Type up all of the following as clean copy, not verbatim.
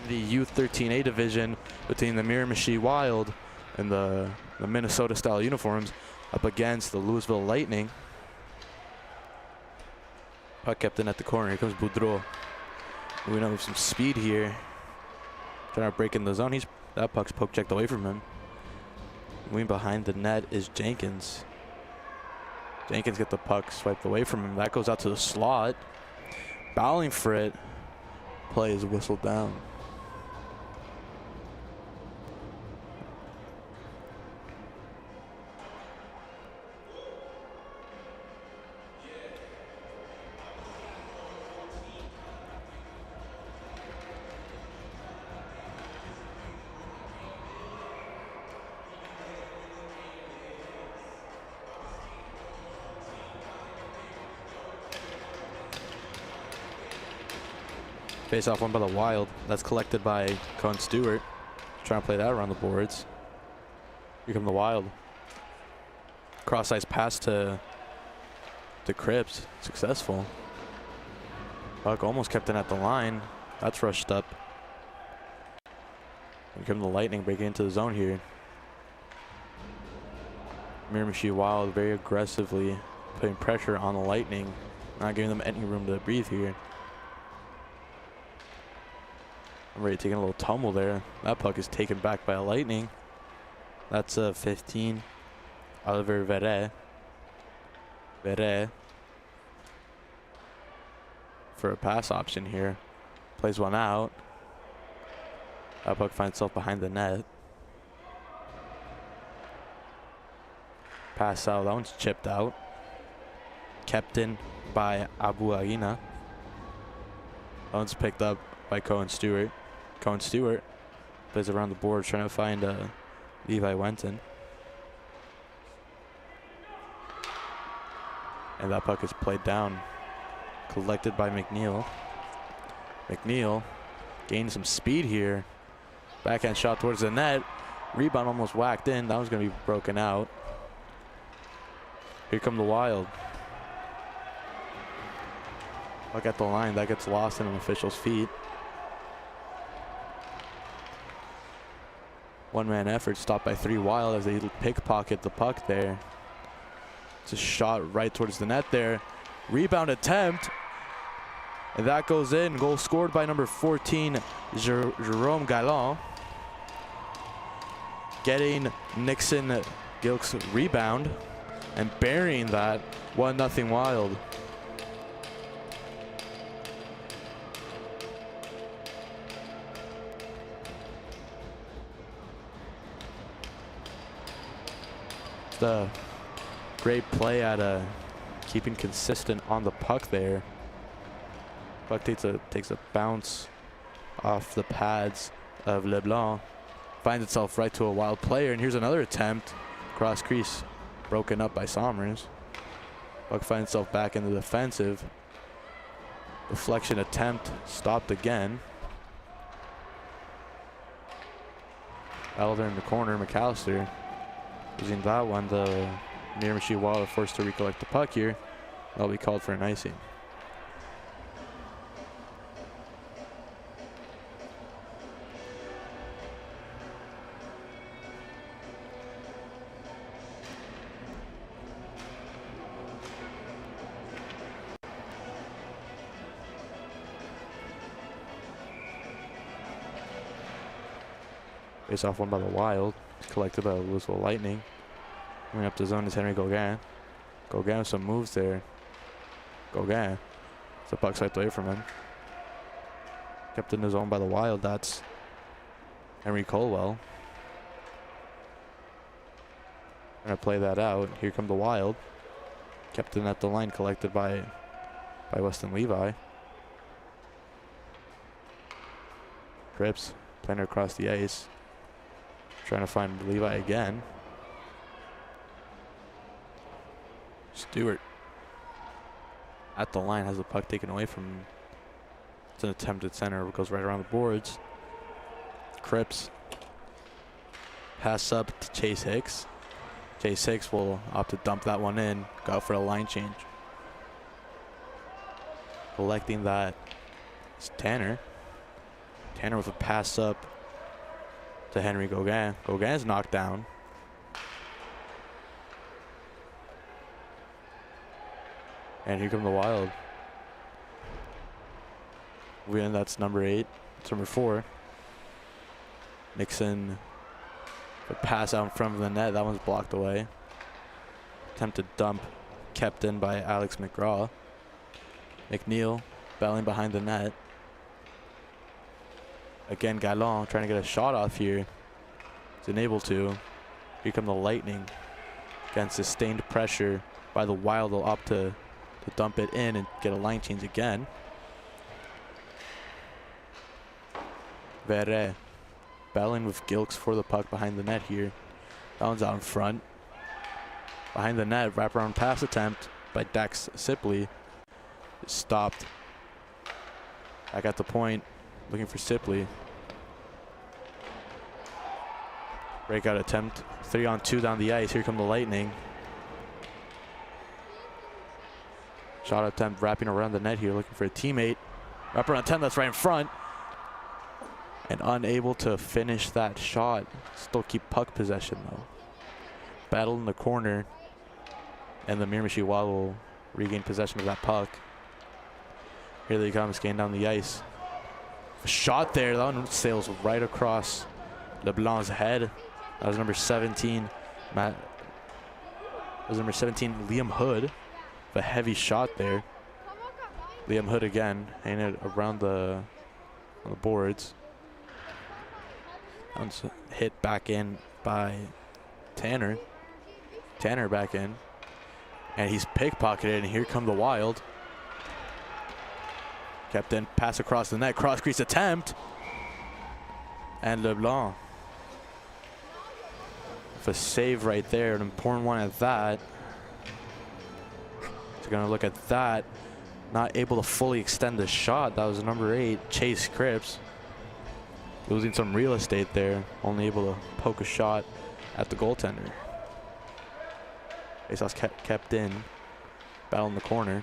the U13A division between the Miramichi Wild and the Minnesota-style uniforms up against the Lewisville Lightning. Puck kept in at the corner. Here comes Boudreau. We know we have some speed here. Trying to break in the zone. That puck's poke checked away from him. Moving behind the net is Jenkins. Jenkins get the puck swiped away from him. That goes out to the slot. Bowling for it. Play is whistled down. Face off one by the Wild. That's collected by Cohen Stewart. Trying to play that around the boards. Here come the Wild. Cross ice pass to Cripps. Successful. Puck almost kept in at the line. That's rushed up. Here come the Lightning breaking into the zone here. Miramichi Wild very aggressively putting pressure on the Lightning. Not giving them any room to breathe here. I'm ready taking a little tumble there. That puck is taken back by a Lightning. That's 15. Oliver Verre for a pass option here. Plays one out. That puck finds itself behind the net. Pass out. That one's chipped out. Kept in by Abu Aina. That one's picked up by Cohen Stewart. Cohen Stewart plays around the board trying to find Levi Wenton. And that puck is played down. Collected by McNeil. McNeil gained some speed here. Backhand shot towards the net. Rebound almost whacked in. That was going to be broken out. Here come the Wild. Look at the line. That gets lost in an official's feet. One-man effort stopped by 3 Wild as they pickpocket the puck there. It's a shot right towards the net there. Rebound attempt. And that goes in. Goal scored by number 14, Jerome Galland. Getting Nixon Gilk's rebound and burying that. 1-0 Wild. The great play at keeping consistent on the puck there. Puck takes a bounce off the pads of LeBlanc. Finds itself right to a Wild player, and here's another attempt. Cross crease broken up by Somers. Puck finds itself back in the defensive. Deflection attempt stopped again. Elder in the corner, McAllister. Using that one, the Miramichi Wild are forced to recollect the puck here. That'll be called for an icing. Face off one by the Wild. Collected by the Lewisville Lightning. Coming up to zone is Henry Gauguin. Gauguin with some moves there. Gauguin. The puck swiped away from him. Kept in the zone by the Wild. That's Henry Colwell. Gonna play that out. Here come the Wild. Kept in at the line, collected by Weston Levi. Cripps playing across the ice. Trying to find Levi again. Stewart at the line has the puck taken away from him. It's an attempted center. It goes right around the boards. Cripps pass up to Chase Hicks. Chase Hicks will opt to dump that one in. Go out for a line change. Collecting that is Tanner. Tanner with a pass up to Henry Gauguin. Gauguin's knocked down. And here come the Wild. That's number 8. It's number 4. Nixon, a pass out in front of the net. That one's blocked away. Attempted dump kept in by Alex McGraw. McNeil battling behind the net. Again, Gallon trying to get a shot off here. He's unable to. Here come the Lightning. Again, sustained pressure by the Wild. They'll opt to dump it in and get a line change again. Verre battling with Gilks for the puck behind the net here. That one's out in front. Behind the net, wraparound pass attempt by Dex Sipley. Stopped. Back at the point, looking for Sipley. Breakout attempt. 3-on-2 down the ice. Here come the Lightning. Shot attempt wrapping around the net here, looking for a teammate. Wraparound attempt, that's right in front. And unable to finish that shot. Still keep puck possession though. Battle in the corner. And the Miramichi Wild will regain possession of that puck. Here they come, skating down the ice. A shot there, that one sails right across LeBlanc's head. That was number 17, That was number 17, Liam Hood. A heavy shot there. Liam Hood again, hanging it around on the boards. That one's hit back in by Tanner. Tanner back in. And he's pickpocketed, and here come the Wild. Kept in, pass across the net, cross crease attempt. And LeBlanc with a save right there, an important one at that. So gonna look at that. Not able to fully extend the shot. That was number 8, Chase Cripps. Losing some real estate there, only able to poke a shot at the goaltender. Faceoff's kept in, battle in the corner.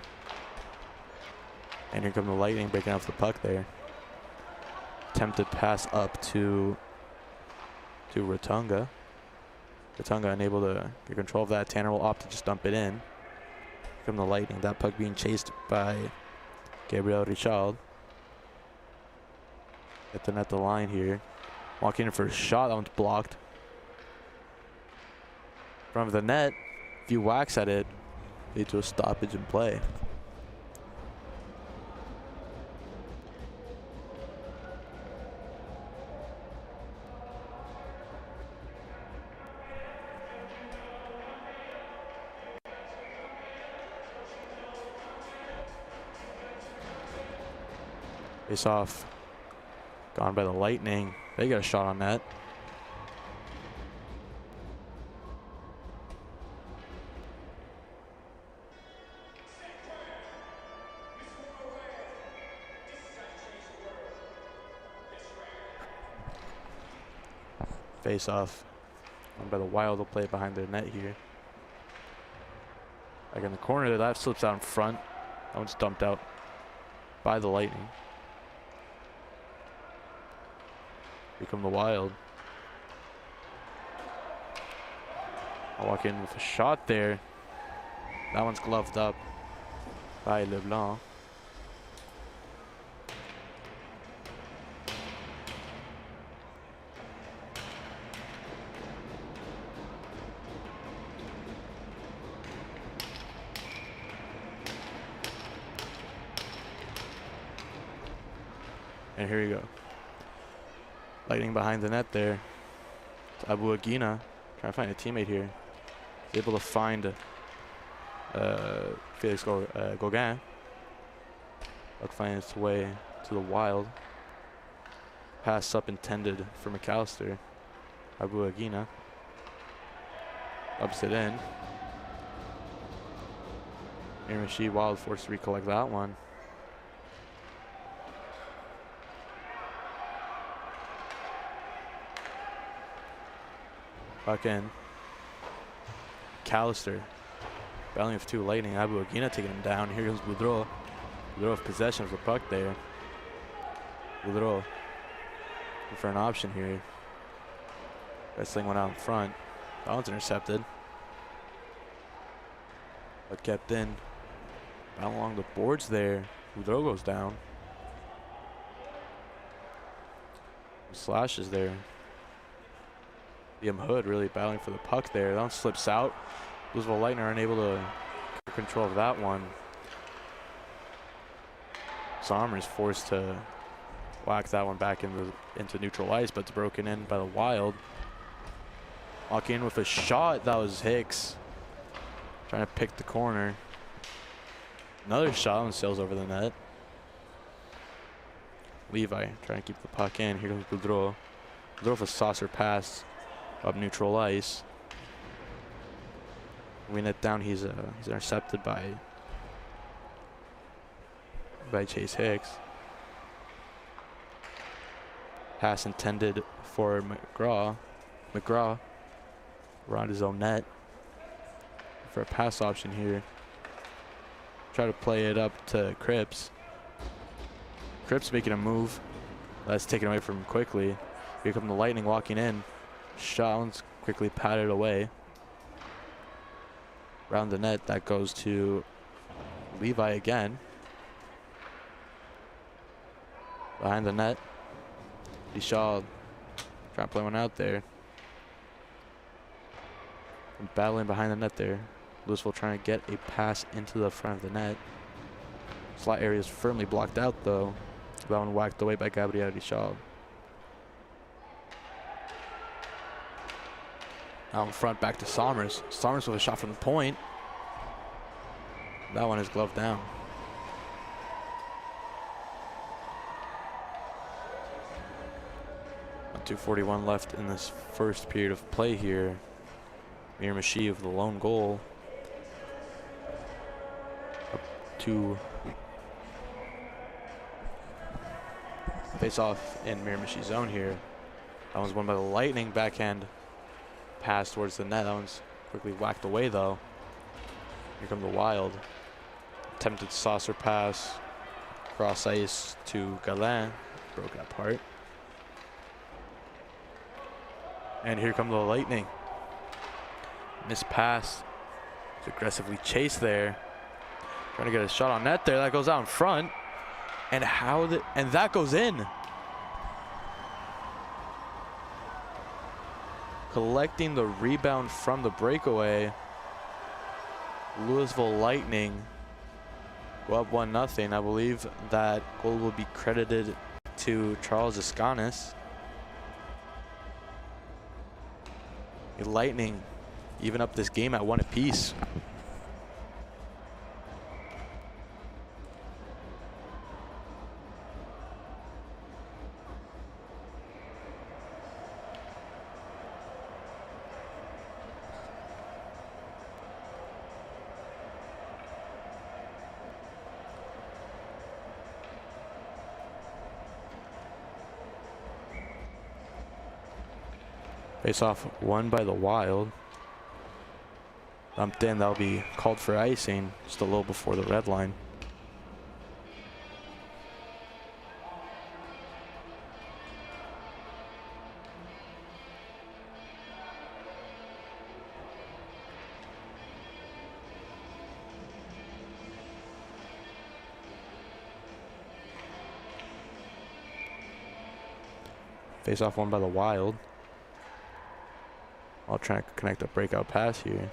And here come the Lightning breaking off the puck there. Attempted pass up to Rotunga. Rotunga unable to get control of that. Tanner will opt to just dump it in. Here come the Lightning. That puck being chased by Gabriel Richard. At the net, the line here. Walking in for a shot. That one's blocked. From the net. If you wax at it, lead to a stoppage in play. Face off. Gone by the Lightning. They got a shot on net. Face off. Gone by the Wild. Will play it behind their net here. Like in the corner there, that slips out in front. That one's dumped out by the Lightning. Here come the Wild. I'll walk in with a shot there. That one's gloved up by LeBlanc. And here you go. Lightning behind the net there. It's Abu Agina trying to find a teammate here. He's able to find Felix Gauguin. Puck finds its way to the Wild. Pass up intended for McAllister. Abu Agina ups it in. Miramichi Wild forced to recollect that one. Puck in. McAllister battling with 2 Lightning. Abu Agina taking him down. Here comes Boudreau. Boudreau with possession of the puck there. Boudreau for an option here. Wrestling one out in front. That one's intercepted. But kept in. Down along the boards there. Boudreaux goes down. Slashes there. Liam Hood really battling for the puck there. That one slips out. Lewisville Lightning are unable to get control of that one. Somers forced to whack that one back into neutral ice, but it's broken in by the Wild. Walking in with a shot. That was Hicks. Trying to pick the corner. Another shot and sails over the net. Levi trying to keep the puck in. Here comes Boudreaux. Boudreaux with a saucer pass up neutral ice. Win it down. He's intercepted by Chase Hicks. Pass intended for McGraw. McGraw around his own net for a pass option here. Try to play it up to Cripps. Cripps making a move. That's taken away from him quickly. Here come the Lightning walking in. Shot quickly patted away. Around the net, that goes to Levi again. Behind the net. Deshaw trying to play one out there. And battling behind the net there. Lewisville trying to get a pass into the front of the net. Slot area is firmly blocked out though. That one whacked away by Gabriel Deshaw. Out in front, back to Somers. Somers with a shot from the point. That one is gloved down. .241 left in this first period of play here. Miramichi with the lone goal. Up to face off in Miramichi zone here. That one's won by the Lightning. Backhand pass towards the net. That one's quickly whacked away though. Here come the Wild. Attempted saucer pass. Cross ice to Galin. Broke that part. And here come the Lightning. Missed pass. It's aggressively chased there. Trying to get a shot on net there. That goes out in front. And and that goes in. Collecting the rebound from the breakaway. Lewisville Lightning go up 1-0. I believe that goal will be credited to Charles Escanes. Lightning even up this game at 1 apiece. Face off won by the Wild. Bumped in, that'll be called for icing just a little before the red line. Face off won by the Wild. I'll try to connect a breakout pass here.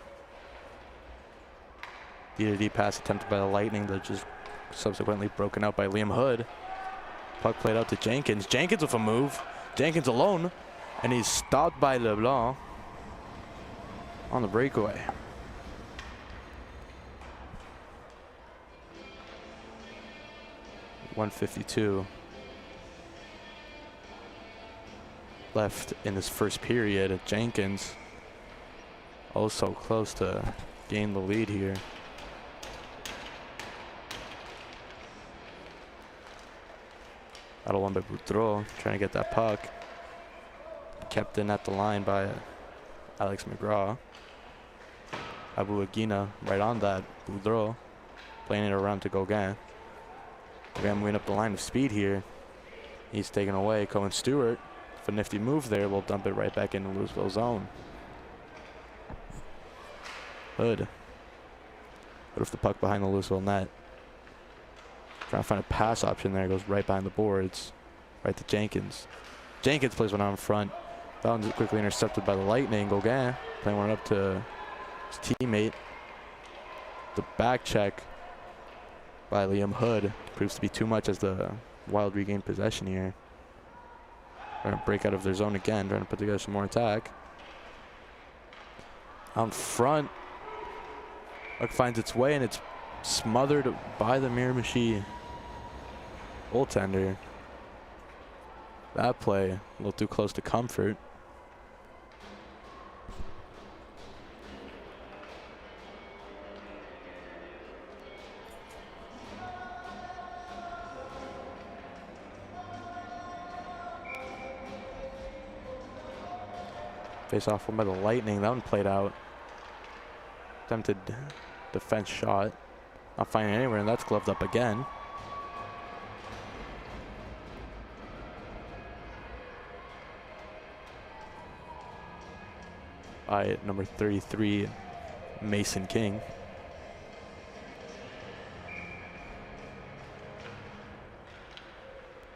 D-to-D pass attempted by the Lightning that just subsequently broken out by Liam Hood. Puck played out to Jenkins. Jenkins with a move. Jenkins alone. And he's stopped by LeBlanc on the breakaway. .152 left in this first period. Jenkins also close to gain the lead here. Battle won by Boudreaux, trying to get that puck. Kept in at the line by Alex McGraw. Abu Aguina right on that. Boudreaux playing it around to Gauguin. Gauguin moving up the line of speed here. He's taken away. Cohen Stewart If a nifty move there, we'll dump it right back into Lewisville zone. Hood. Put off the puck behind the Lewisville net. Trying to find a pass option there. Goes right behind the boards. Right to Jenkins. Jenkins plays one out in front. That one's quickly intercepted by the Lightning. Gauguin playing one up to his teammate. The back check by Liam Hood proves to be too much as the Wild regain possession here. Trying to break out of their zone again. Trying to put together some more attack. Out in front. Puck finds its way and it's smothered by the Miramichi goaltender. That play a little too close to comfort. Face off one by the Lightning. That one played out. Attempted defense shot. Not finding anywhere, and that's gloved up again. By number 33, Mason King.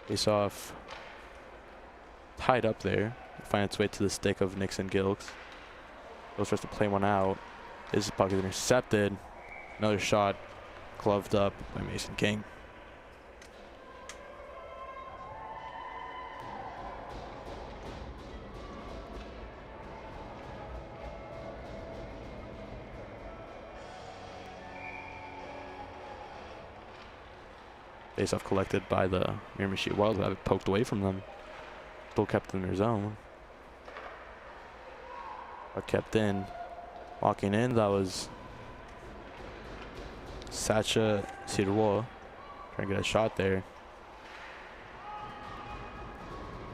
Face off. Tied up there. Find its way to the stick of Nixon Gilks. Goes for us to play one out. This puck is intercepted. Another shot gloved up by Mason King. Face off collected by the Miramichi Wild, who have it poked away from them. Still kept in their zone. But kept in. Walking in, that was Sacha Sirois. Trying to get a shot there.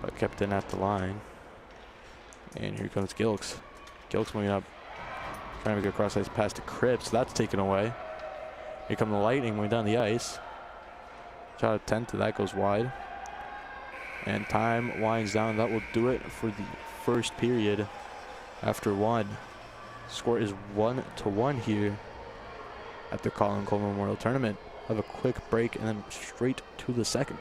But kept in at the line. And here comes Gilks. Gilks moving up. Trying to get across ice pass to Cripps. That's taken away. Here come the Lightning moving down the ice. Shot attempt, that goes wide. And time winds down. That will do it for the first period. After one. Score is 1-1 here at the Colin Coleman Memorial Tournament. Have a quick break and then straight to the second.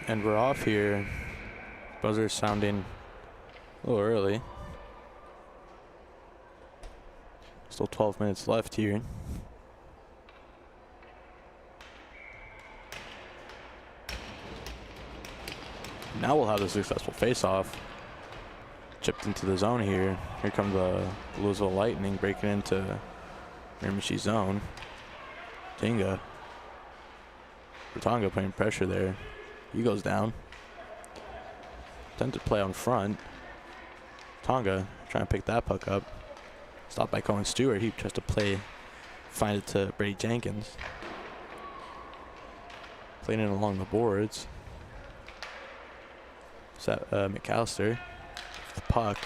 And we're off here. Buzzer sounding a little early. Still 12 minutes left here. Now we'll have a successful face-off. Chipped into the zone here. Here come the Lewisville Lightning breaking into Miramichi zone. Tinga. Tonga putting pressure there. He goes down. Attempted play on front. Tonga trying to pick that puck up. Stopped by Colin Stewart. He tries to play, find it to Brady Jenkins. Playing it along the boards. McAllister. The puck.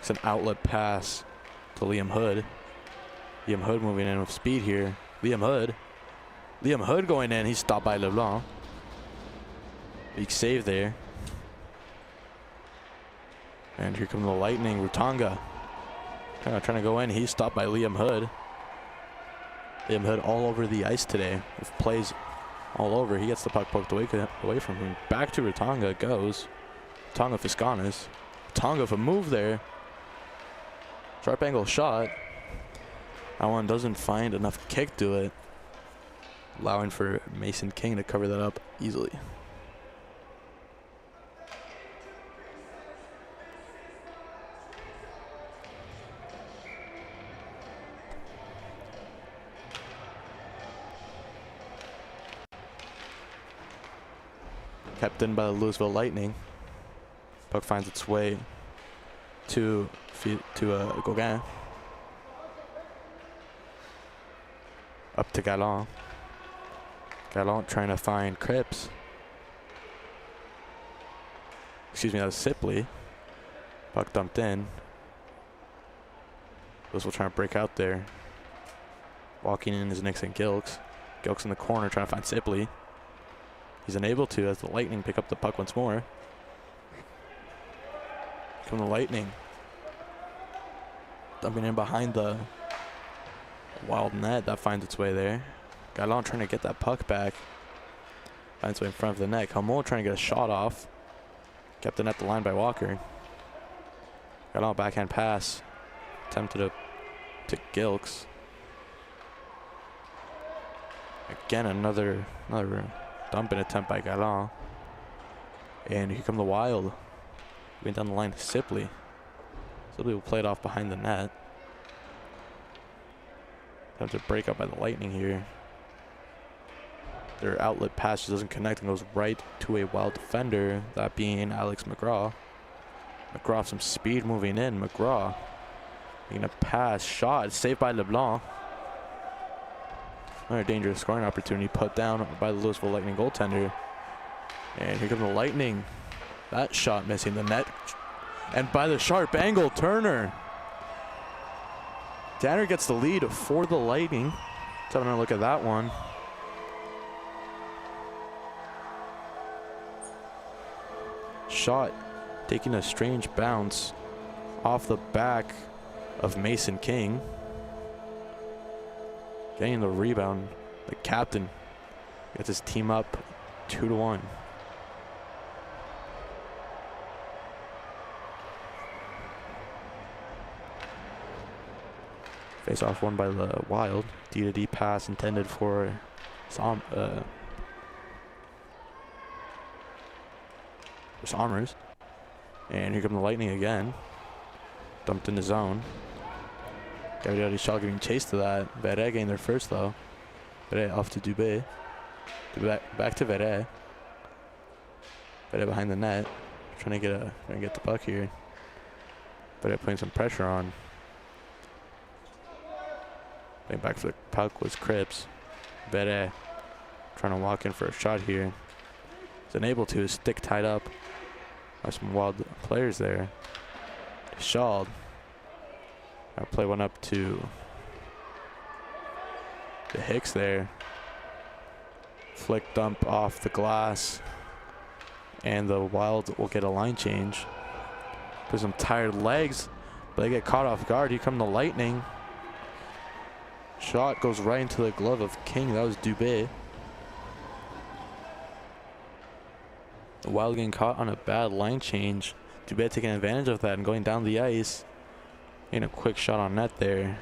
It's an outlet pass to Liam Hood. Liam Hood moving in with speed here. Liam Hood going in. He's stopped by LeBlanc. Big save there. And here come the Lightning. Rutonga trying kind of trying to go in. He's stopped by Liam Hood. Liam Hood all over the ice today. With plays all over. He gets the puck poked away from him. Back to Rotanga it goes. Rotanga for Skanis. Rotanga for move there. Sharp angle shot. That one doesn't find enough kick to it, allowing for Mason King to cover that up easily. Kept in by the Lewisville Lightning. Puck finds its way to Gauguin. Up to Gallant. Gallant trying to find Cripps. Excuse me, that was Sipley. Puck dumped in. Lewisville trying to break out there. Walking in is Nixon Gilks. Gilks in the corner trying to find Sipley. He's unable to as the Lightning pick up the puck once more. Come the Lightning. Dumping in behind the Wild net. That finds its way there. Gallant trying to get that puck back. Finds its way in front of the net. Hamon trying to get a shot off. Kept in at the line by Walker. Gallant backhand pass. Attempted to Gilks. Again, another dumping attempt by Gallant. And here come the Wild. Went down the line to Sipley. Sipley will play it off behind the net. Have to break up by the Lightning here. Their outlet pass just doesn't connect and goes right to a Wild defender, that being Alex McGraw. McGraw some speed moving in. McGraw making a pass, shot, saved by LeBlanc. Another dangerous scoring opportunity put down by the Lewisville Lightning goaltender. And here comes the Lightning. That shot missing the net. And by the sharp angle, Turner. Tanner gets the lead for the Lightning. Let's have another look at that one. Shot taking a strange bounce off the back of Mason King. Getting the rebound. The captain gets his team up 2-1. Face off won by the Wild. D-to-D pass intended for Sommers. And here come the Lightning again. Dumped in the zone. Gabriel Shaw giving chase to that. Verret getting there first though. Verret off to Dubé. Back to Verret. Verret behind the net. Trying to get the puck here. Verret putting some pressure on. Playing back for the puck was Cripps. Verret trying to walk in for a shot here. He's unable to. His stick tied up by some Wild players there. Shaw. I'll play one up to the Hicks there. Flick dump off the glass. And the Wild will get a line change. Put some tired legs, but they get caught off guard. Here come the Lightning. Shot goes right into the glove of King. That was Dubé. The Wild getting caught on a bad line change. Dubé taking advantage of that and going down the ice. And a quick shot on net there.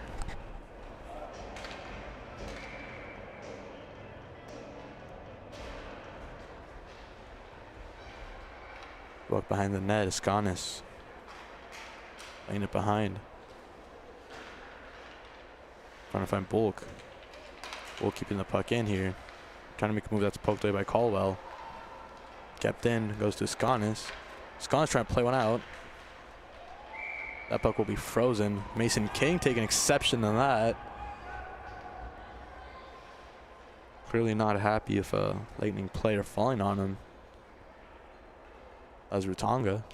Walk behind the net, Skanis. Laying it behind. Trying to find Bulk. Bulk keeping the puck in here. Trying to make a move that's poked away by Caldwell. Kept in, goes to Skanis. Skanis trying to play one out. That puck will be frozen. Mason King taking exception to that. Clearly not happy if a Lightning player falling on him. That was Rotanga.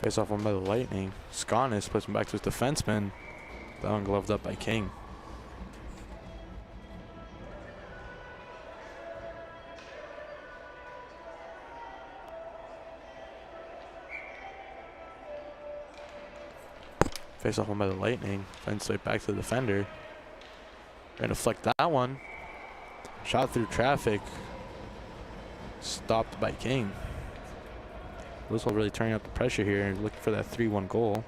Face off won by the Lightning. Sconis puts him back to his defenseman. That one gloved up by King. Face off won by the Lightning. Fence right back to the defender. Trying to deflect that one. Shot through traffic. Stopped by King. Lewisville really turning up the pressure here, looking for that 3-1 goal.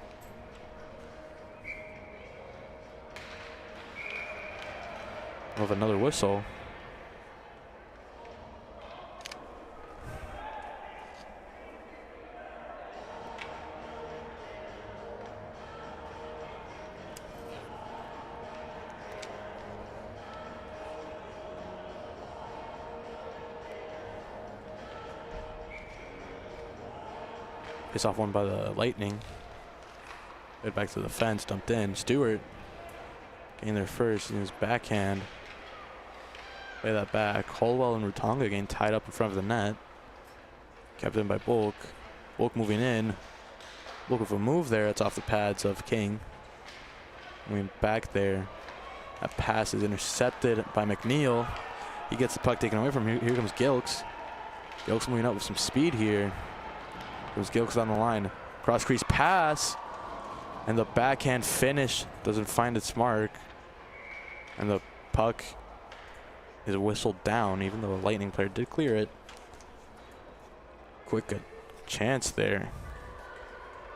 We'll have another whistle. Face off one by the Lightning. Right back to the fence, dumped in. Stewart getting there first in his backhand. Play that back. Holwell and Rutonga getting tied up in front of the net. Kept in by Bulk. Bulk moving in. Bulk with a move there. It's off the pads of King. Moving back there. That pass is intercepted by McNeil. He gets the puck taken away from him. Here comes Gilks. Gilks moving up with some speed here. There's Gilks on the line. Cross crease pass. And the backhand finish doesn't find its mark. And the puck is whistled down, even though a Lightning player did clear it. Quick chance there.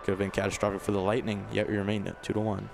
Could have been catastrophic for the Lightning, yet we remain at 2-1.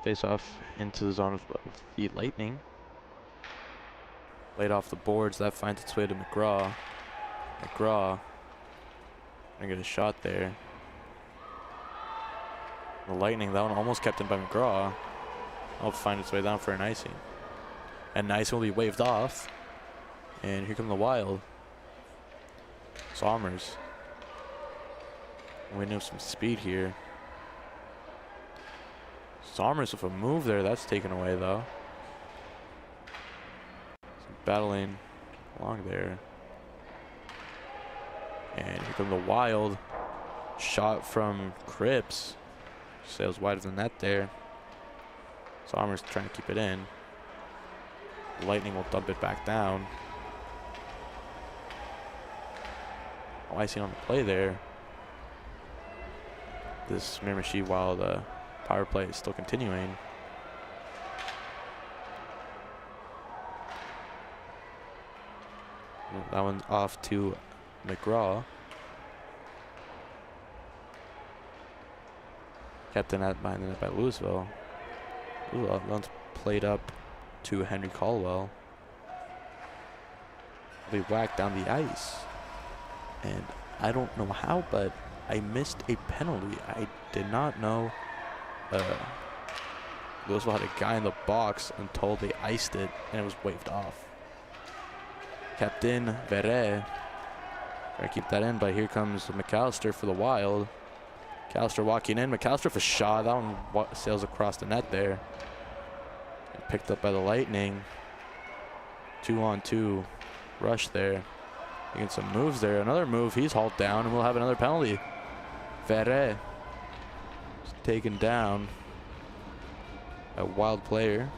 Face off into the zone of the Lightning. Laid off the boards. That finds its way to McGraw. McGraw gonna get a shot there. The Lightning, that one almost kept in by McGraw. I'll find its way down for an icing. And icing will be waved off. And here come the Wild. Sommers. We know some speed here. Sommers with a move there. That's taken away, though. Some battling along there. And here come the Wild. Shot from Cripps. Sails wide of the net there. Sommers trying to keep it in. Lightning will dump it back down. Oh, icing on the play there. This Miramichi Wild power play is still continuing. That one's off to McGraw. Kept in at behind the net by Lewisville. Ooh, that one's played up to Henry Caldwell. They whacked down the ice. And I don't know how, but I missed a penalty. I did not know Lewisville had a guy in the box until they iced it, and it was waved off. Captain Verre. Try to keep that in, but here comes McAllister for the Wild. McAllister walking in. McAllister with a shot. That one sails across the net there. And picked up by the Lightning. 2-on-2 rush there. Making some moves there. Another move. He's hauled down, and we'll have another penalty. Verre is taken down. A Wild player.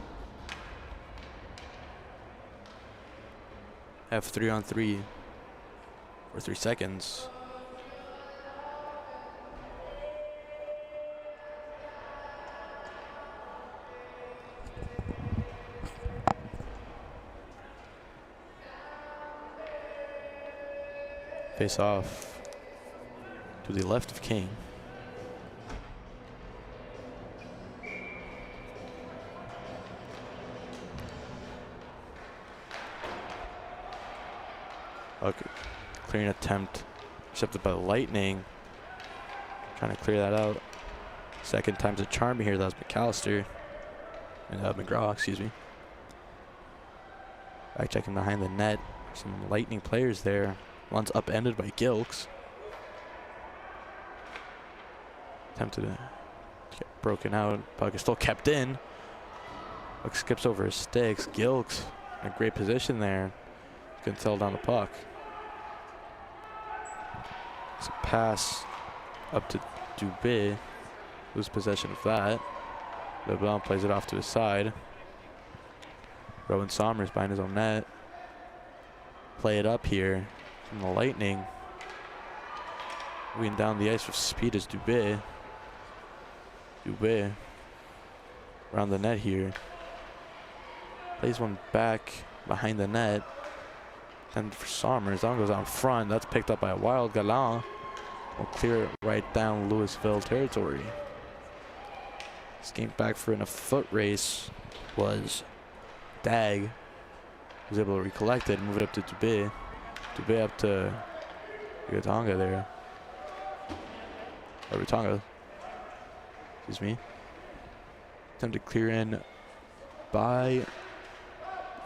Have 3-on-3 for 3 seconds. Face off to the left of King. Okay. Clearing attempt intercepted by the Lightning. Trying to clear that out. Second time's a charm here. That was McAllister. And McGraw, excuse me. Back checking behind the net. Some Lightning players there. One's upended by Gilks. Attempted to get broken out. Puck is still kept in. Puck skips over his sticks. Gilks in a great position there. Can tell down the puck. It's a pass up to Dubé. Lose possession of that. LeBlanc plays it off to his side. Rowan Somers behind his own net. Play it up here from the Lightning. Moving down the ice with speed is Dubé. Dubé around the net here. Plays one back behind the net. And for Somers, that one goes out in front. That's picked up by a wild Gallant. Will clear it right down Lewisville territory. Skate back for in a foot race was Dag. Was able to recollect it and move it up to Dubé. Dubé up to Rutonga there. Or Rutonga. Excuse me. Attempt to clear in by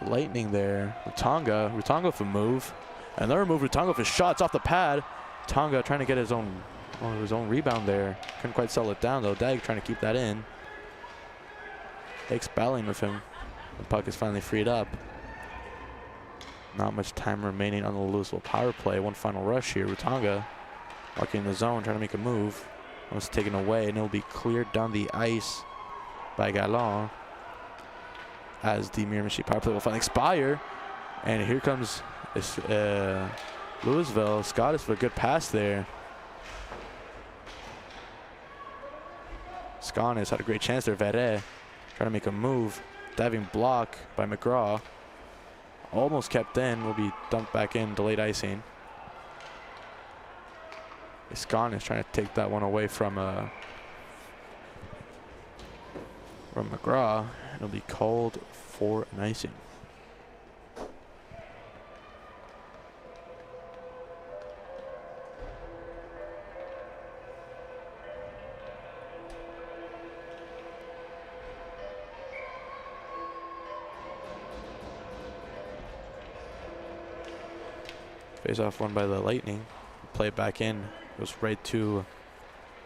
Lightning there. Rutonga for move. Another move. Rutonga for shots off the pad. Rutonga trying to get his own rebound there. Couldn't quite settle it down though. Dag trying to keep that in. Takes battling with him. The puck is finally freed up. Not much time remaining on the Lewisville power play. One final rush here. Rutonga walking the zone, trying to make a move. Almost taken away, and it'll be cleared down the ice by Gallant as the Miramichi power play will finally expire. And here comes Lewisville. Scottish for a good pass there. Scottish had a great chance there. Verre trying to make a move. Diving block by McGraw. Almost kept in. Will be dumped back in. Delayed icing. Scottish trying to take that one away from McGraw. It'll be called for an icing. Face off won by the Lightning. Play it back in. Goes right to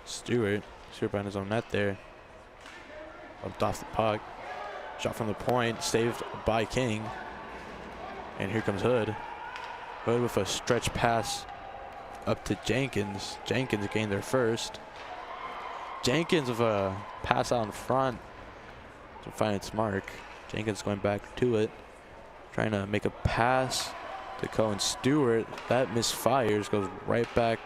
Stewart. Stewart behind his own net there. Bumped off the puck. Shot from the point. Saved by King. And here comes Hood. Hood with a stretch pass up to Jenkins. Jenkins gained there first. Jenkins with a pass out in front to find its mark. Jenkins going back to it. Trying to make a pass to Cohen Stewart. That misfires. Goes right back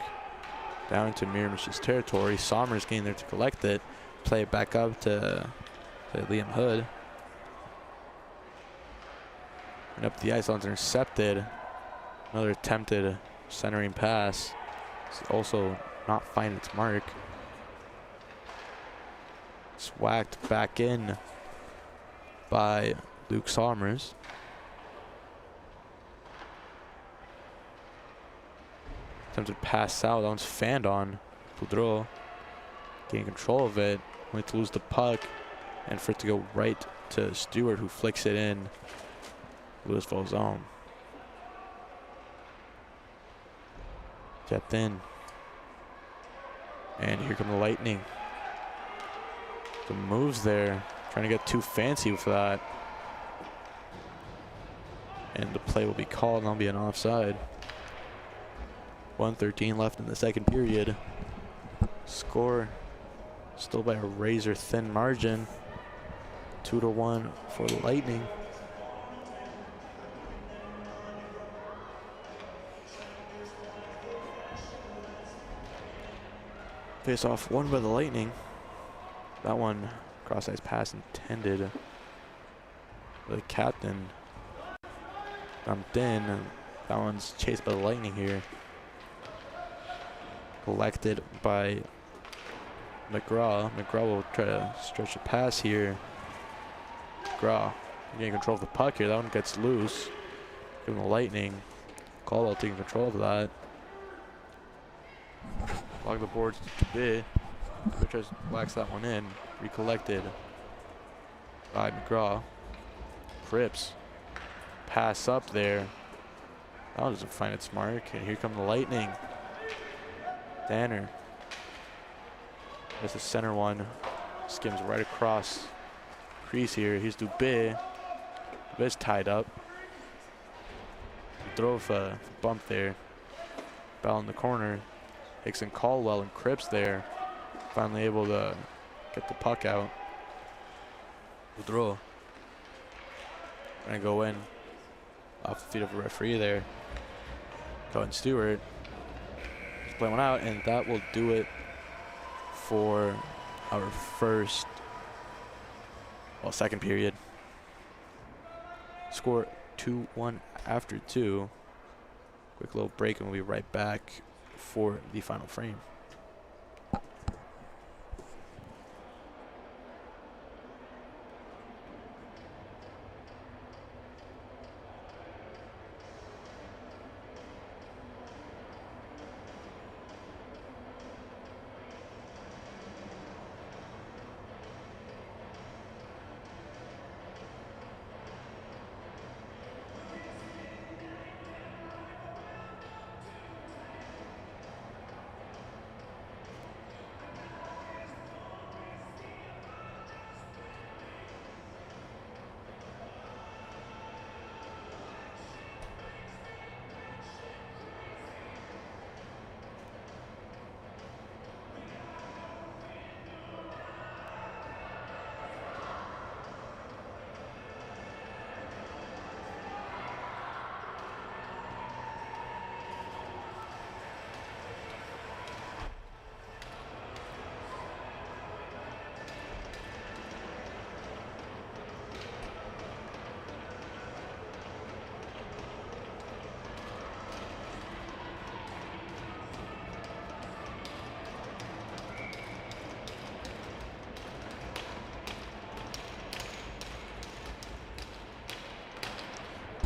down into Miramichi's territory. Somers getting there to collect it. Play it back up to Liam Hood. And up the ice, one's intercepted. Another attempted centering pass. It's also not finding its mark. It's whacked back in by Luke Somers. Attempted pass out. That one's fanned on. Boudreau getting control of it. Only to lose the puck. And for it to go right to Stewart, who flicks it in Lewisville zone. Kept in. And here come the Lightning. The moves there. Trying to get too fancy for that. And the play will be called, and that'll be an offside. 1:13 left in the second period. Score still by a razor thin margin. 2-1 for the Lightning. Face off won by the Lightning. That one cross-ice pass intended. The captain dumped in. And that one's chased by the Lightning here. Collected by McGraw. McGraw will try to stretch a pass here. McGraw getting control of the puck here. That one gets loose. Giving the Lightning Caldwell taking control of that. Log the boards to bid. Tries to wax that one in. Recollected by McGraw. Cripps. Pass up there. That one doesn't find its mark. And here come the Lightning. Danner. There's the center one. Skims right across crease here. Here's Dubé. Dubé's tied up. Drove a bump there. Bell in the corner. Hickson, Caldwell, and Cripps there. Finally able to get the puck out. Boudreau. Gonna go in. Off the feet of a referee there. Cohen Stewart. Just play one out, and that will do it for our first, well, second period. Score 2-1 after 2. Quick little break, and we'll be right back for the final frame.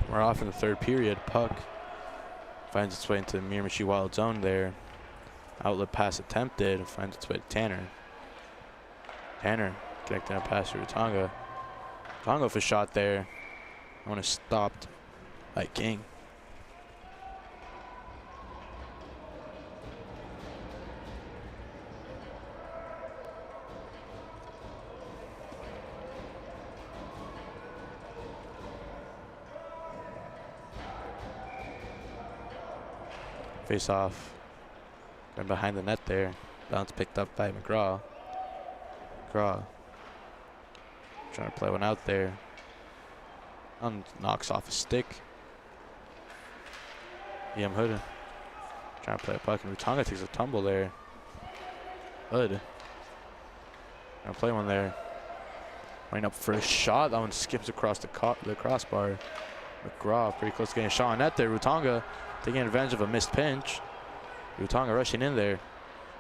We're off in the third period. Puck finds its way into the Miramichi Wild zone there. Outlet pass attempted. Finds its way to Tanner. Tanner connecting a pass to Rutonga. Rutonga with a shot there. I want to stopped by King. Face off. Going behind the net there. Bounce picked up by McGraw. McGraw trying to play one out there. Knocks off a stick. Hood trying to play a puck, and Rutonga takes a tumble there. Hood gonna play one there. Running up for a shot. That one skips across the crossbar. McGraw pretty close to getting a shot on net there. Rutonga taking advantage of a missed pinch. Rutonga rushing in there.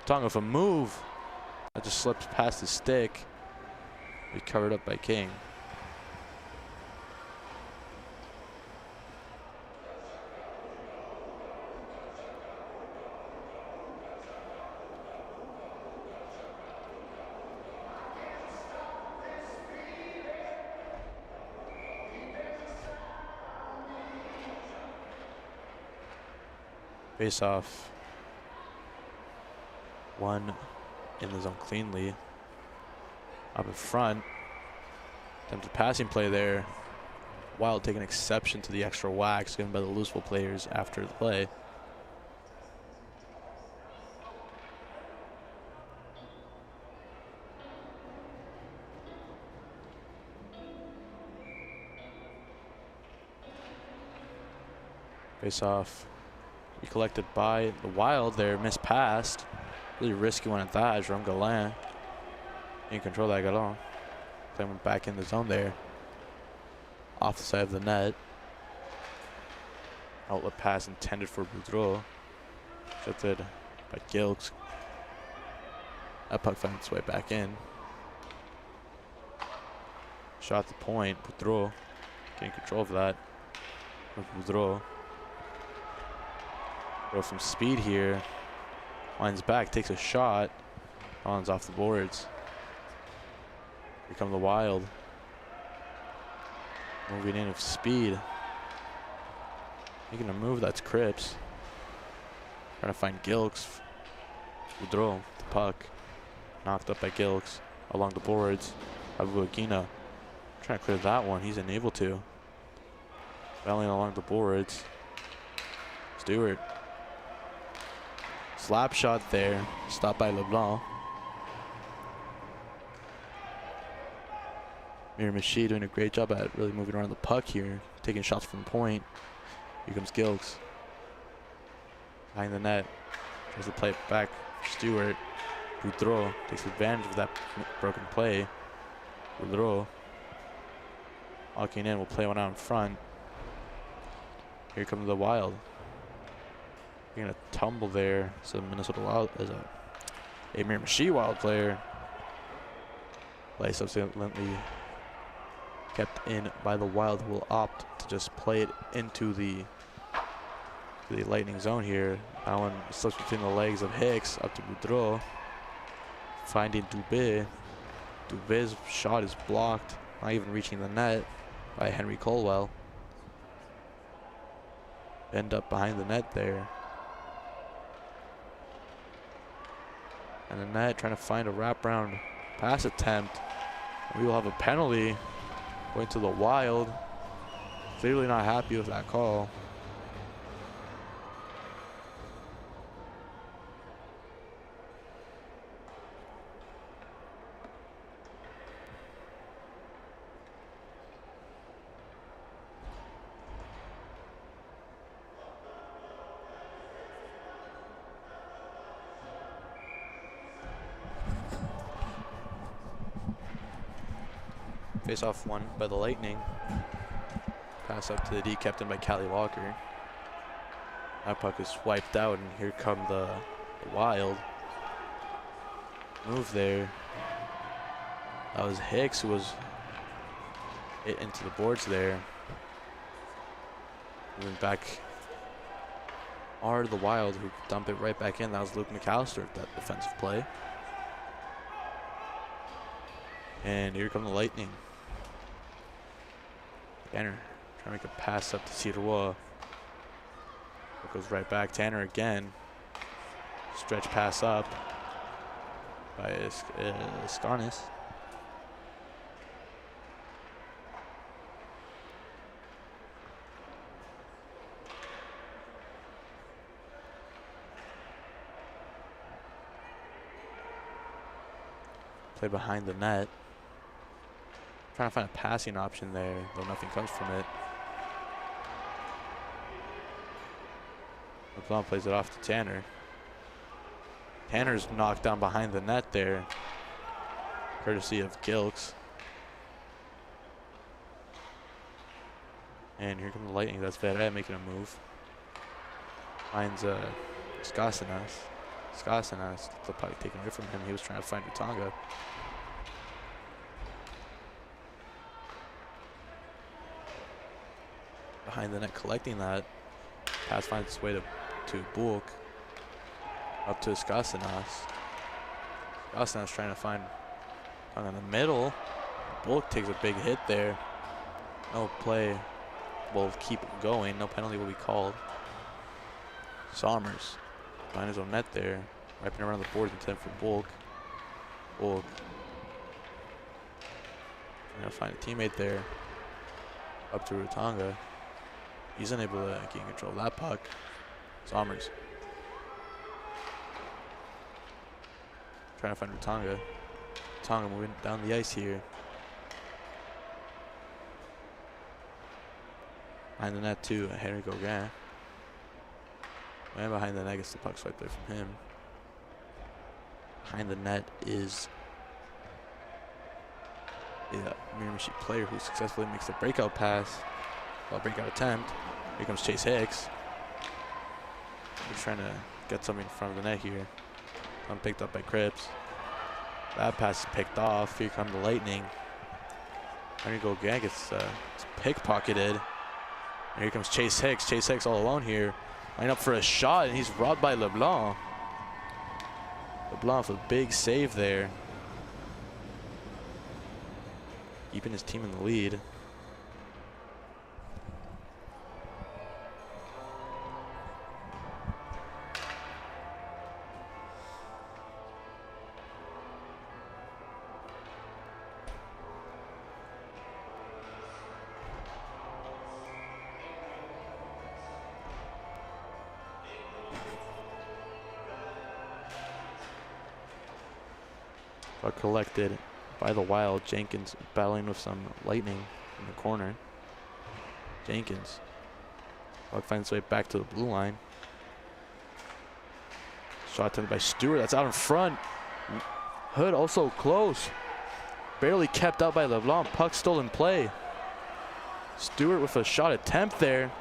Rutonga with a move that just slips past the stick. Be covered up by King. Face off. One in the zone cleanly. Up in front. Attempted passing play there. Wild taking exception to the extra wax given by the Lewisville players after the play. Face off. Collected by the Wild there, mispassed. Really risky one at that. Jerome Galin in control of that Galin. Playing one back in the zone there. Off the side of the net. Outlet pass intended for Boudreau. Shifted by Gilks. That puck finds its way back in. Shot the point. Boudreau getting control of that. Boudreau. Throw from speed here. Winds back, takes a shot. Colin's off the boards. Here come the Wild. Moving in with speed. Making a move, that's Cripps. Trying to find Gilks. Woodrow, the puck. Knocked up by Gilks along the boards. Avuagina trying to clear that one. He's unable to. Belling along the boards. Stewart. Slap shot there. Stopped by LeBlanc. Miramichi doing a great job at really moving around the puck here. Taking shots from point. Here comes Gilks. Behind the net. Tries to play it back. Stewart. Boudreau takes advantage of that broken play. Boudreau. Walking in, will play one out in front. Here comes the Wild. You're gonna tumble there. So Minnesota Wild is a Miramichi Wild player. Play subsequently kept in by the Wild, who will opt to just play it into the Lightning zone here. That one slips between the legs of Hicks up to Boudreau. Finding Dubé. Dubé's shot is blocked, not even reaching the net, by Henry Colwell. End up behind the net there. And the net trying to find a wraparound pass attempt. We will have a penalty going to the Wild. Clearly not happy with that call. Face off one by the Lightning. Pass up to the D, kept in by Callie Walker. That puck is wiped out, and here come the Wild. Move there. That was Hicks who was hit into the boards there. Moving back are the Wild, who dump it right back in. That was Luke McAllister with that defensive play. And here come the Lightning. Tanner trying to make a pass up to Sirois. It goes right back. Tanner again. Stretch pass up by Skarnis. Play behind the net. Trying to find a passing option there, though nothing comes from it. LeBlanc plays it off to Tanner. Tanner's knocked down behind the net there, courtesy of Gilks. And here come the Lightning. That's Verret making a move. Finds Skasinas. Skasinas, the puck taken away from him. He was trying to find Utanga. Behind the net, collecting that. Pass finds its way to Bulk. Up to Skasinas. Skasinas trying to find in the middle. Bulk takes a big hit there. No play will keep going. No penalty will be called. Sommers behind his own net there. Wrapping around the boards intent for Bulk. Bulk. Trying to find a teammate there. Up to Rutanga. He's unable to gain control of that puck. Sommers. Trying to find Rutanga. Rutanga moving down the ice here. Behind the net too, Henry Gauguin. And behind the net gets the puck swiped away from him. Behind the net is a Miramichi player who successfully makes the breakout pass. Well, breakout attempt. Here comes Chase Hicks. He's trying to get something in front of the net here. Unpicked up by Cripps. That pass is picked off. Here come the Lightning. Henry Gauguin gets pickpocketed. And here comes Chase Hicks. Chase Hicks all alone here. Line up for a shot, and he's robbed by LeBlanc. LeBlanc with a big save there. Keeping his team in the lead. But collected by the Wild. Jenkins battling with some lightning in the corner. Jenkins. Puck finds its way back to the blue line. Shot attempted by Stewart. That's out in front. Hood also close. Barely kept out by LeBlanc. Puck still in play. Stewart with a shot attempt there.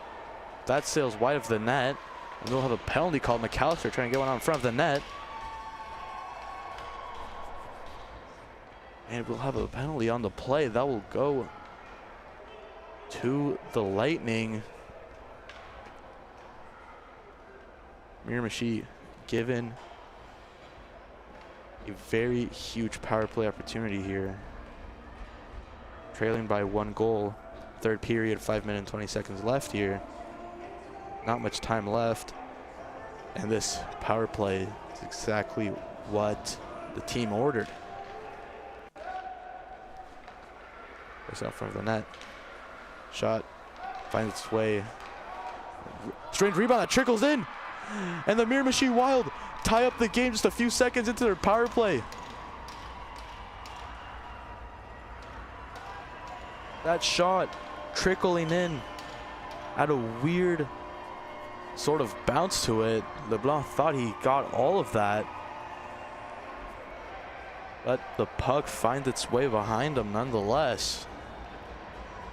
That sails wide of the net. And we'll have a penalty called. McAllister trying to get one out in front of the net. And we'll have a penalty on the play. That will go to the Lightning. Miramichi given a very huge power play opportunity here. Trailing by 1 goal. Third period, 5 minutes and 20 seconds left here. Not much time left. And this power play is exactly what the team ordered. Goes out front of the net. Shot finds its way. Strange rebound that trickles in. And the Miramichi Wild tie up the game just a few seconds into their power play. That shot trickling in had a weird sort of bounce to it. LeBlanc thought he got all of that. But the puck finds its way behind him nonetheless.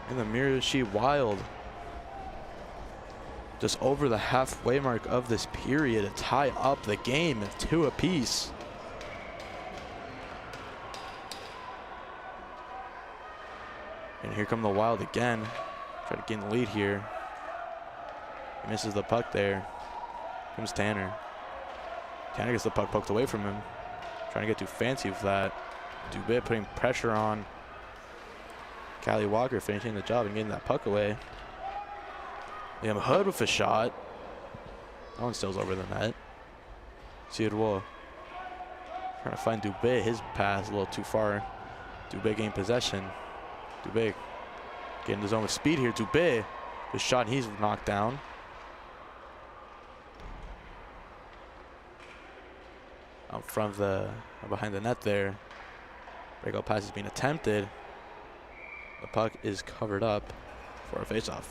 And the Miramichi Wild just over the halfway mark of this period to tie up the game at 2 apiece. And here come the Wild again. Try to gain the lead here. He misses the puck there. Comes Tanner. Tanner gets the puck poked away from him. Trying to get too fancy with that. Dubé putting pressure on. Callie Walker finishing the job and getting that puck away. Liam Hood with a shot. That one sails over the net. Sirois trying to find Dubé. His pass a little too far. Dubé gained possession. Dubé getting the zone with speed here. Dubé, the shot, he's knocked down. Out front of the, behind the net there. Breakout pass is being attempted. The puck is covered up for a faceoff.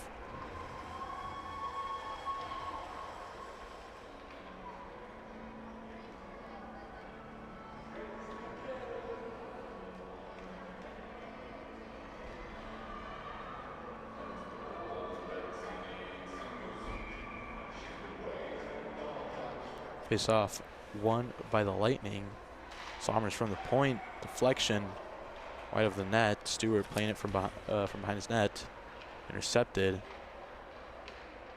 Face-off won by the Lightning. Sommers from the point, deflection, wide of the net. Stewart playing it from behind his net, intercepted.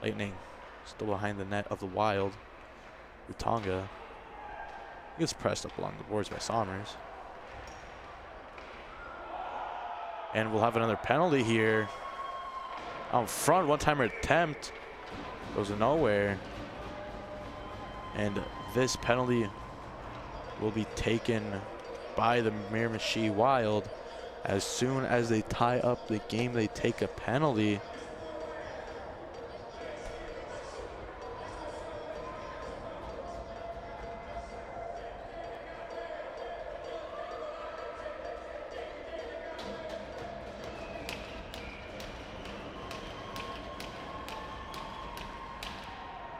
Lightning still behind the net of the Wild. Utonga gets pressed up along the boards by Sommers. And we'll have another penalty here. Out front, one-timer attempt. Goes nowhere. And this penalty will be taken by the Miramichi Wild. As soon as they tie up the game, they take a penalty.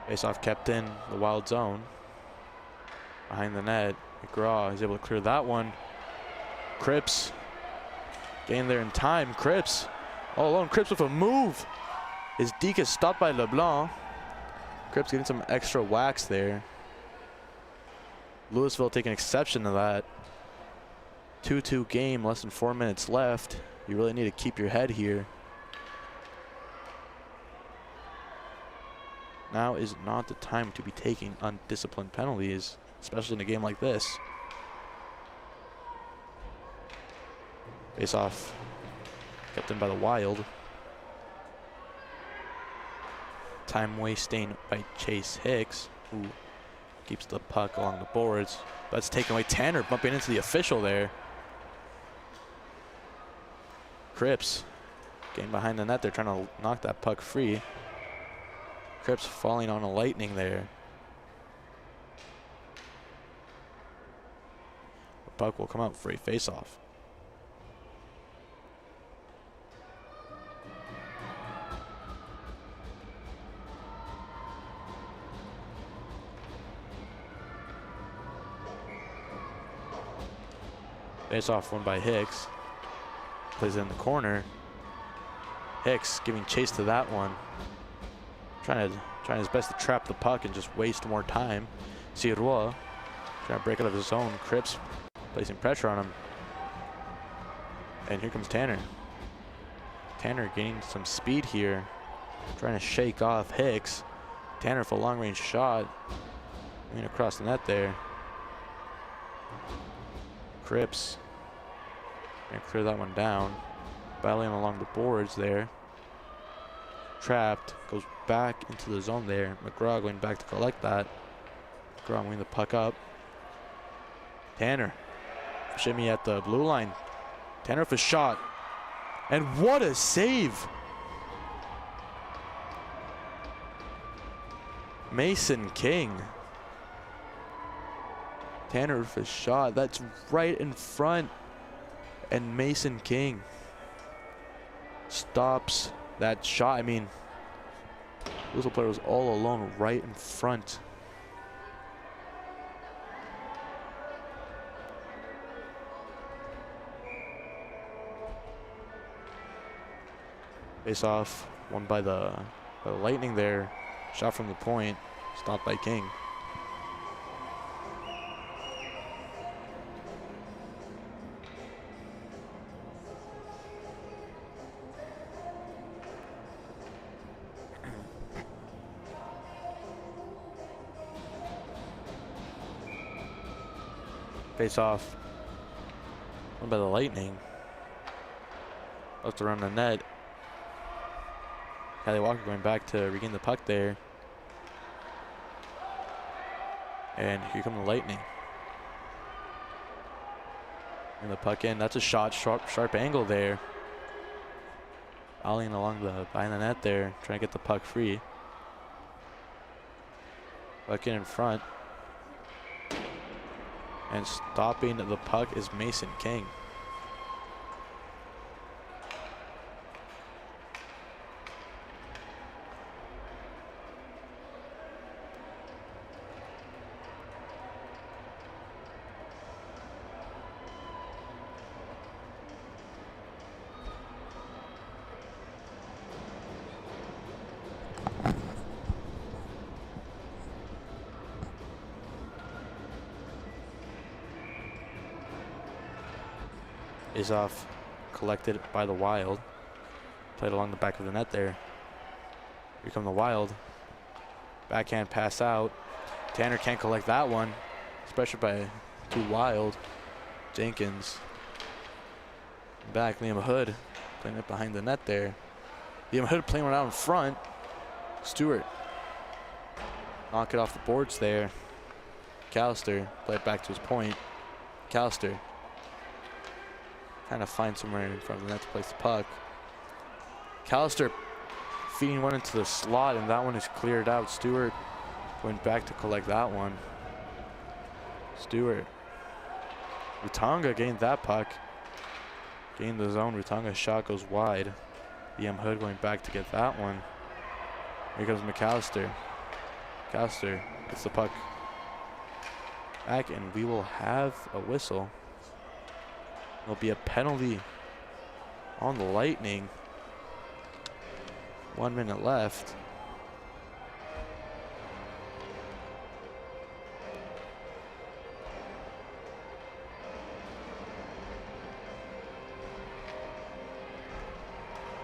Face-off kept in the Wild zone. Behind the net, McGraw is able to clear that one. Cripps getting there in time. Cripps all alone. Cripps with a move. His deke is stopped by LeBlanc. Cripps getting some extra wax there. Lewisville taking exception to that. 2-2 game, less than 4 minutes left. You really need to keep your head here. Now is not the time to be taking undisciplined penalties, especially in a game like this. Face off, kept in by the Wild. Time wasting by Chase Hicks, who keeps the puck along the boards. That's taken away. Tanner bumping into the official there. Cripps getting behind the net. They're trying to knock that puck free. Cripps falling on a Lightning there. The puck will come out for a face-off. Face-off won by Hicks. Plays it in the corner. Hicks giving chase to that one. Trying his best to trap the puck and just waste more time. Sirois trying to break out of his zone. Cripps placing pressure on him. And here comes Tanner. Tanner gaining some speed here. Trying to shake off Hicks. Tanner for a long-range shot. Going across the net there. Cripps gonna clear that one down. Battling along the boards there. Trapped, goes back into the zone there. McGraw going back to collect that. McGraw moving the puck up. Tanner, shimmy at the blue line. Tanner with a shot. And what a save! Mason King. Tanner with a shot. That's right in front. And Mason King stops that shot. I mean, Lewisville player was all alone right in front. Face off, won by the Lightning there. Shot from the point, stopped by King. Face off, won by the Lightning. Left around the net. Kylie Walker going back to regain the puck there. And here come the Lightning. And the puck in. That's a shot, sharp angle there. Ollieing along behind the net there, trying to get the puck free. Puck in front. And stopping the puck is Mason King. Is off, collected by the Wild. Played along the back of the net there. Here come the Wild. Backhand pass out. Tanner can't collect that one. Especially by too Wild. Jenkins. Back, Liam Hood playing it behind the net there. Liam Hood playing one out in front. Stewart. Knock it off the boards there. Callister play it back to his point. Callister. Trying to find somewhere in front of the net to place the puck. Callister feeding one into the slot, and that one is cleared out. Stewart went back to collect that one. Stewart. Rutonga gained that puck. Gained the zone. Rutonga's shot goes wide. BM Hood going back to get that one. Here comes McAllister. McAllister gets the puck back, and we will have a whistle. There'll be a penalty on the Lightning. 1 minute left.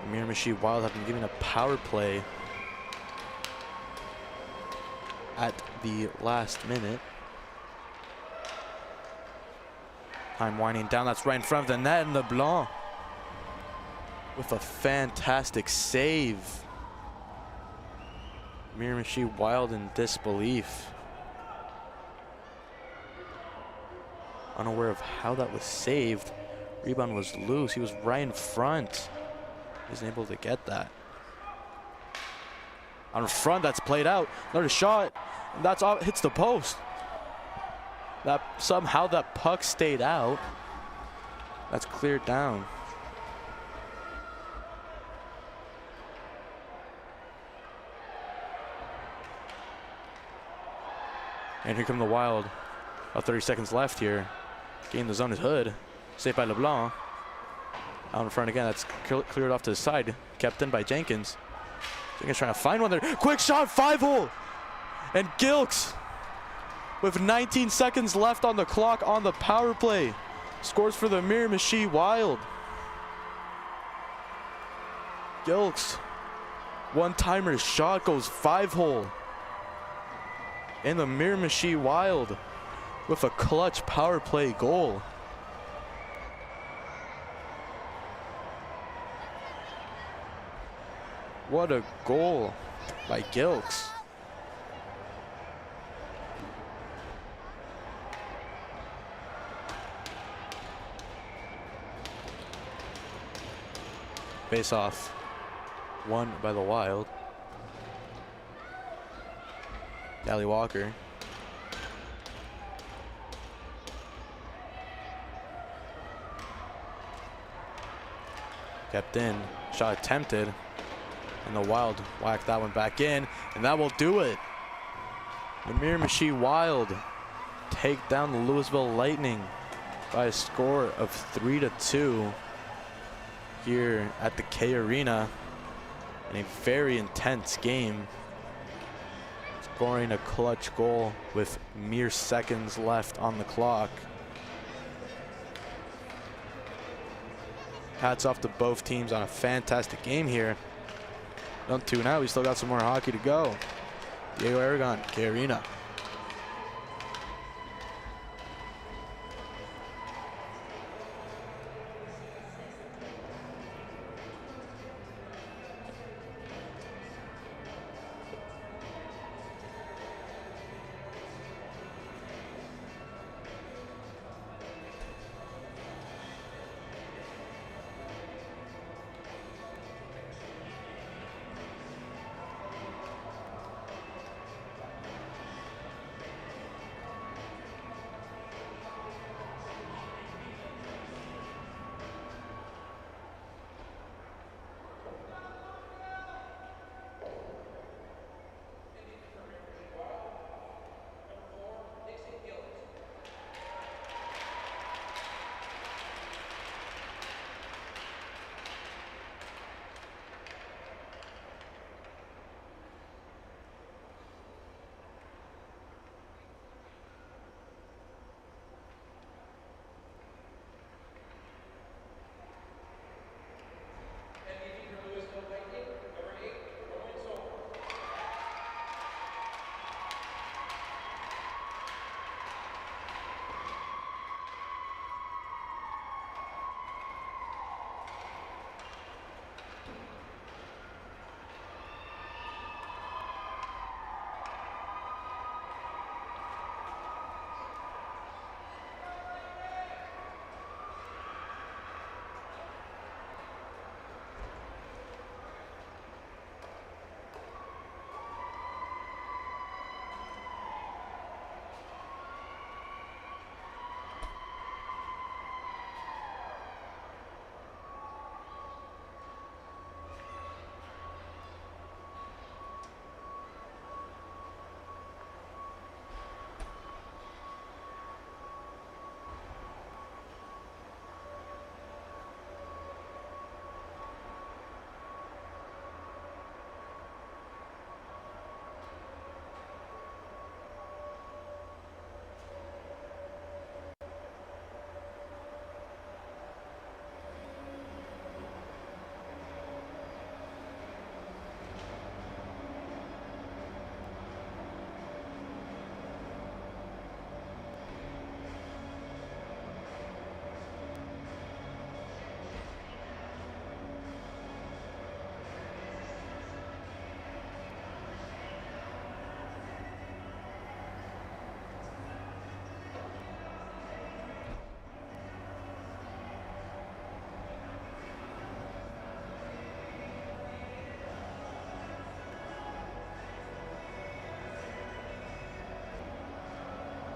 Miramichi Wild have been given a power play at the last minute. Time winding down. That's right in front of the net, and LeBlanc with a fantastic save. Miramichi wild in disbelief. Unaware of how that was saved. Rebound was loose. He was right in front. He wasn't able to get that. On front, that's played out. Another shot, and that's off, hits the post. That somehow that puck stayed out. That's cleared down. And here come the Wild. About 30 seconds left here. Gain the zone is Hood. Saved by LeBlanc. Out in front again. That's cleared off to the side. Kept in by Jenkins. Jenkins trying to find one there. Quick shot, 5-hole. And Gilks, with 19 seconds left on the clock on the power play, scores for the Miramichi Wild. Gilks, one-timer shot goes 5-hole. And the Miramichi Wild with a clutch power play goal. What a goal by Gilks. Face off, won by the Wild. Gally Walker. Kept in, shot attempted, and the Wild whacked that one back in, and that will do it. The Miramichi Wild take down the Lewisville Lightning by a score of 3-2 here at the K Arena in a very intense game. Scoring a clutch goal with mere seconds left on the clock. Hats off to both teams on a fantastic game here. Don't tune out, we still got some more hockey to go. Diego Aragon, K Arena.